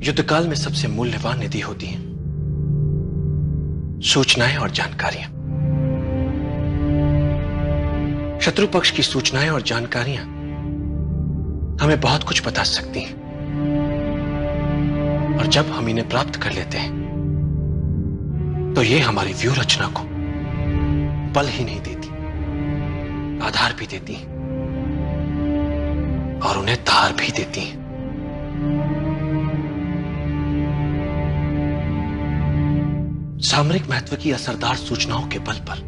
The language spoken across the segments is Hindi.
युद्ध काल में सबसे मूल्यवान निधि होती है सूचनाएं और जानकारियां। शत्रु पक्ष की सूचनाएं और जानकारियां हमें बहुत कुछ बता सकती हैं, और जब हम इन्हें प्राप्त कर लेते हैं तो ये हमारी व्यूह रचना को बल ही नहीं देती, आधार भी देती हैं और उन्हें धार भी देती हैं। सामरिक महत्व की असरदार सूचनाओं के बल पर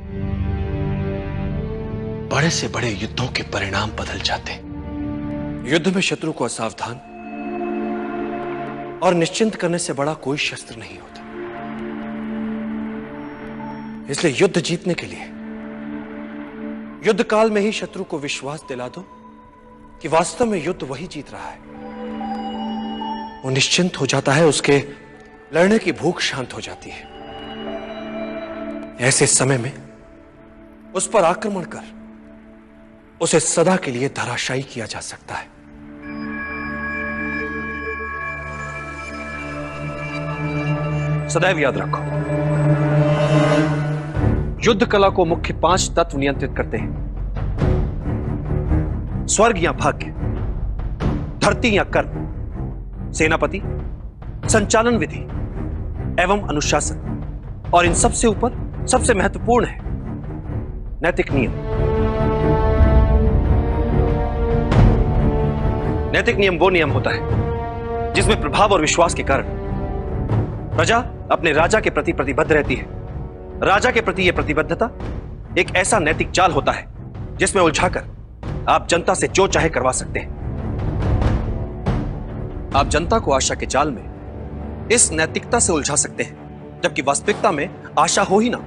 बड़े से बड़े युद्धों के परिणाम बदल जाते हैं। युद्ध में शत्रु को असावधान और निश्चिंत करने से बड़ा कोई शस्त्र नहीं होता। इसलिए युद्ध जीतने के लिए युद्ध काल में ही शत्रु को विश्वास दिला दो कि वास्तव में युद्ध वही जीत रहा है। वो निश्चिंत हो जाता है, उसके लड़ने की भूख शांत हो जाती है। ऐसे समय में उस पर आक्रमण कर उसे सदा के लिए धराशायी किया जा सकता है। सदैव याद रखो, युद्ध कला को मुख्य 5 तत्व नियंत्रित करते हैं। स्वर्ग या भाग्य, धरती या कर्म, सेनापति, संचालन विधि एवं अनुशासन, और इन सबसे ऊपर सबसे महत्वपूर्ण है नैतिक नियम। नैतिक नियम वो नियम होता है जिसमें प्रभाव और विश्वास के कारण प्रजा अपने राजा के प्रति प्रतिबद्ध रहती है। राजा के प्रति यह प्रतिबद्धता एक ऐसा नैतिक जाल होता है जिसमें उलझाकर आप जनता से जो चाहे करवा सकते हैं। आप जनता को आशा के जाल में इस नैतिकता से उलझा सकते हैं, जबकि वास्तविकता में आशा हो ही ना।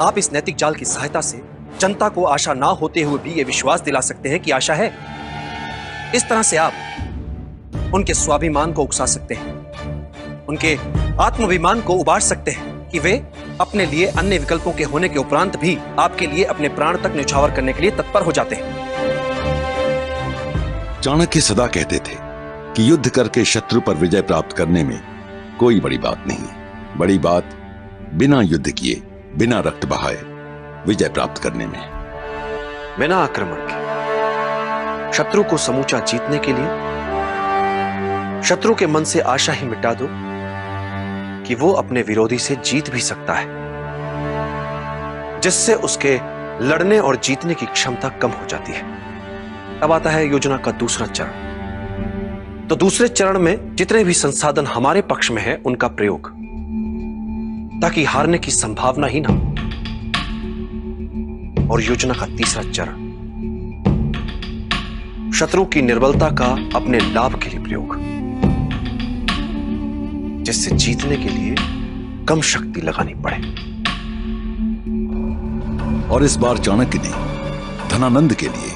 आप इस नैतिक जाल की सहायता से जनता को आशा ना होते हुए भी यह विश्वास दिला सकते हैं कि आशा है। इस तरह से आप उनके स्वाभिमान को उकसा सकते हैं, उनके आत्माभिमान को उबार सकते हैं कि वे अपने लिए अन्य विकल्पों के होने के उपरांत भी आपके लिए अपने प्राण तक न्यौछावर करने के लिए तत्पर हो जाते हैं। चाणक्य सदा कहते थे कि युद्ध करके शत्रु पर विजय प्राप्त करने में कोई बड़ी बात नहीं है। बड़ी बात बिना युद्ध किए, बिना रक्त बहाए विजय प्राप्त करने में। बिना आक्रमण के शत्रु को समूचा जीतने के लिए शत्रु के मन से आशा ही मिटा दो कि वो अपने विरोधी से जीत भी सकता है, जिससे उसके लड़ने और जीतने की क्षमता कम हो जाती है। अब आता है योजना का दूसरा चरण। तो दूसरे चरण में जितने भी संसाधन हमारे पक्ष में है उनका प्रयोग, ताकि हारने की संभावना ही ना हो। और योजना का तीसरा चरण, शत्रु की निर्बलता का अपने लाभ के लिए प्रयोग, जिससे जीतने के लिए कम शक्ति लगानी पड़े। और इस बार चाणक्य ने धनानंद के लिए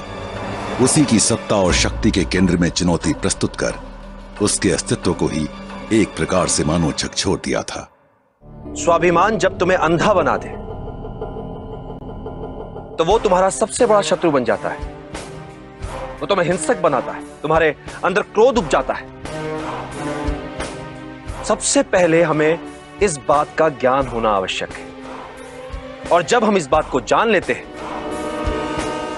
उसी की सत्ता और शक्ति के केंद्र में चुनौती प्रस्तुत कर उसके अस्तित्व को ही एक प्रकार से मानो झकझोर दिया था। स्वाभिमान जब तुम्हें अंधा बना दे तो वो तुम्हारा सबसे बड़ा शत्रु बन जाता है। वो तुम्हें हिंसक बनाता है, तुम्हारे अंदर क्रोध उपजाता है। सबसे पहले हमें इस बात का ज्ञान होना आवश्यक है, और जब हम इस बात को जान लेते हैं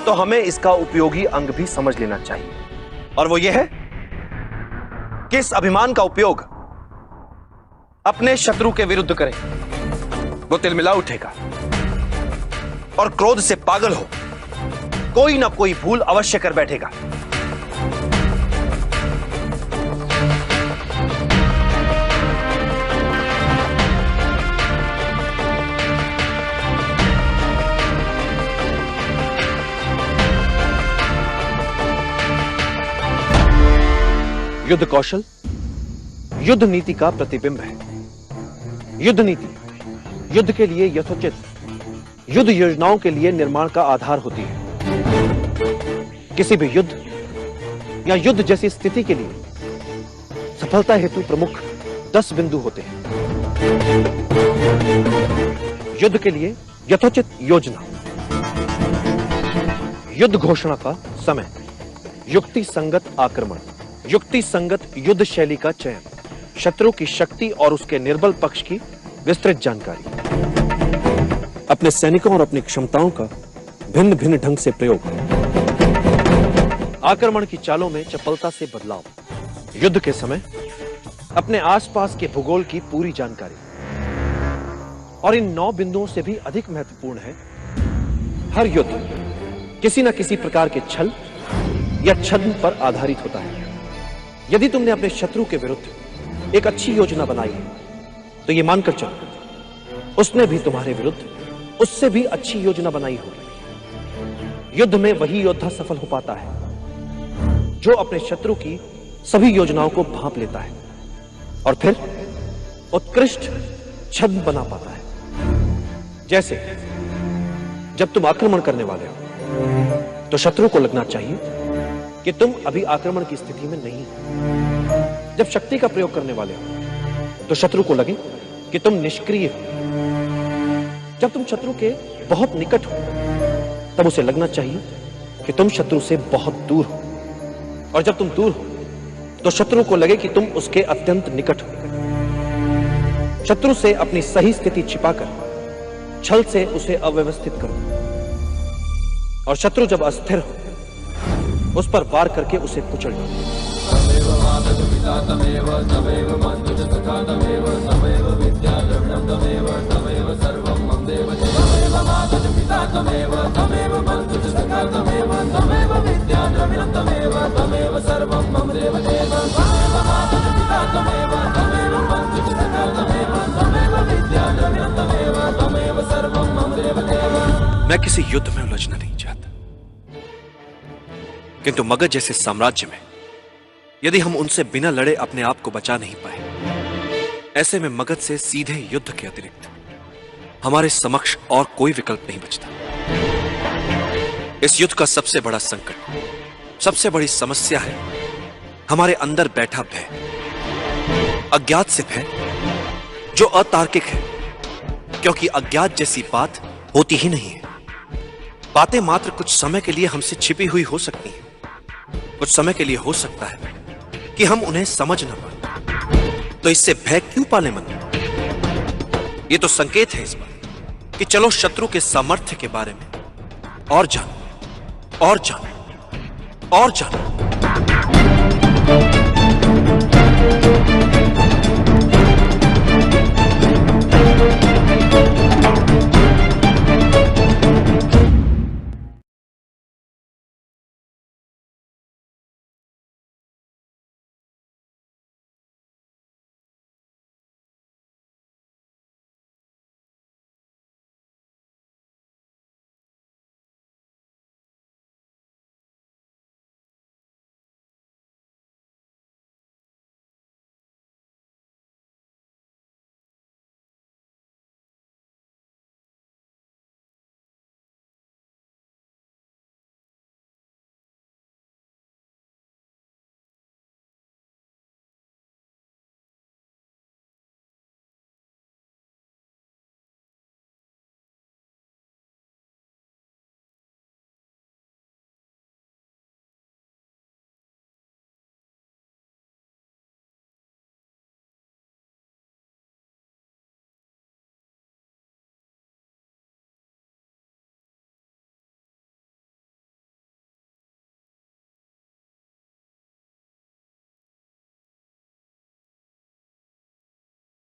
तो हमें इसका उपयोगी अंग भी समझ लेना चाहिए, और वो ये है कि इस अभिमान का उपयोग अपने शत्रु के विरुद्ध करें। वो तिलमिला उठेगा और क्रोध से पागल हो कोई ना कोई भूल अवश्य कर बैठेगा। युद्ध कौशल युद्ध नीति का प्रतिबिंब है। युद्ध नीति युद्ध के लिए यथोचित युद्ध योजनाओं के लिए निर्माण का आधार होती है। किसी भी युद्ध या युद्ध जैसी स्थिति के लिए सफलता हेतु प्रमुख 10 बिंदु होते हैं। युद्ध के लिए यथोचित योजना, युद्ध घोषणा का समय, युक्ति संगत आक्रमण, युक्ति संगत युद्ध शैली का चयन, शत्रु की शक्ति और उसके निर्बल पक्ष की विस्तृत जानकारी, अपने सैनिकों और अपनी क्षमताओं का भिन्न भिन्न ढंग से प्रयोग, आक्रमण की चालों में चपलता से बदलाव, युद्ध के समय अपने आसपास के भूगोल की पूरी जानकारी। और इन 9 बिंदुओं से भी अधिक महत्वपूर्ण है, हर युद्ध किसी न किसी प्रकार के छल या छद्म पर आधारित होता है। यदि तुमने अपने शत्रु के विरुद्ध एक अच्छी योजना बनाई है, तो यह मानकर चलो उसने भी तुम्हारे विरुद्ध उससे भी अच्छी योजना बनाई होगी। युद्ध में वही योद्धा सफल हो पाता है जो अपने शत्रु की सभी योजनाओं को भांप लेता है और फिर उत्कृष्ट छद्म बना पाता है। जैसे जब तुम आक्रमण करने वाले हो तो शत्रु को लगना चाहिए कि तुम अभी आक्रमण की स्थिति में नहीं हो। जब शक्ति का प्रयोग करने वाले हो तो शत्रु को लगे कि तुम निष्क्रिय हो। जब तुम शत्रु के बहुत निकट हो तब उसे लगना चाहिए कि तुम शत्रु से बहुत दूर हो। और जब तुम दूर हो तो शत्रु को लगे कि तुम उसके अत्यंत निकट हो। शत्रु से अपनी सही स्थिति छिपाकर छल से उसे अव्यवस्थित करो और शत्रु जब अस्थिर हो उस पर वार करके उसे कुचल दो। मैं किसी युद्ध में उलझना नहीं चाहता, किंतु मगध जैसे साम्राज्य में यदि हम उनसे बिना लड़े अपने आप को बचा नहीं पाए, ऐसे में मगध से सीधे युद्ध के अतिरिक्त हमारे समक्ष और कोई विकल्प नहीं बचता। इस युद्ध का सबसे बड़ा संकट, सबसे बड़ी समस्या है हमारे अंदर बैठा भय, अज्ञात से भय जो अतार्किक है, क्योंकि अज्ञात जैसी बात होती ही नहीं है। बातें मात्र कुछ समय के लिए हमसे छिपी हुई हो सकती हैं। कुछ समय के लिए हो सकता है कि हम उन्हें समझ न पाए, तो इससे भय क्यों पाले मन? यह तो संकेत है इस बात कि चलो शत्रु के सामर्थ्य के बारे में और जानो और जानो और जानो।